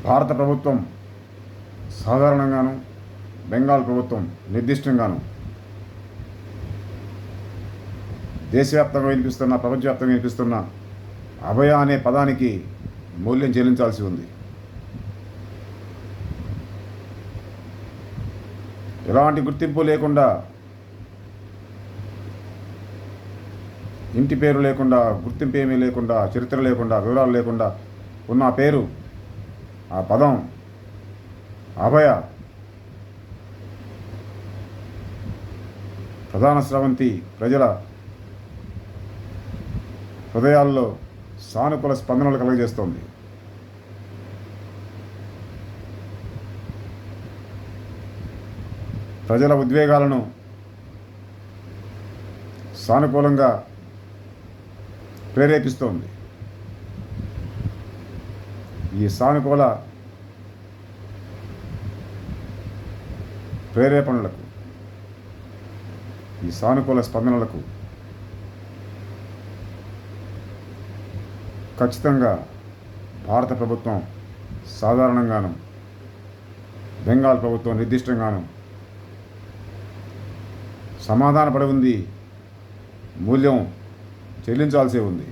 భారత ప్రభుత్వం సాధారణంగాను, బెంగాల్ ప్రభుత్వం నిర్దిష్టంగాను దేశవ్యాప్తంగా వినిపిస్తున్న, ప్రపంచవ్యాప్తంగా వినిపిస్తున్న అభయ అనే పదానికి మూల్యం చెల్లించాల్సి ఉంది. ఎలాంటి గుర్తింపు లేకుండా, ఇంటి పేరు లేకుండా, గుర్తింపు ఏమీ లేకుండా, చరిత్ర లేకుండా, వివరాలు లేకుండా ఉన్న ఆ పేరు, ఆ పదం అభయ ప్రధాన స్రవంతి ప్రజల హృదయాల్లో సానుకూల స్పందనలు కలుగజేస్తోంది. ప్రజల ఉద్వేగాలను సానుకూలంగా ప్రేరేపిస్తోంది. ఈ సానుకూల ప్రేరేపణలకు, ఈ సానుకూల స్పందనలకు ఖచ్చితంగా భారత ప్రభుత్వం సాధారణంగాను, బెంగాల్ ప్రభుత్వం నిర్దిష్టంగాను సమాధానపడి ఉంది, మూల్యం చెల్లించాల్సి ఉంది.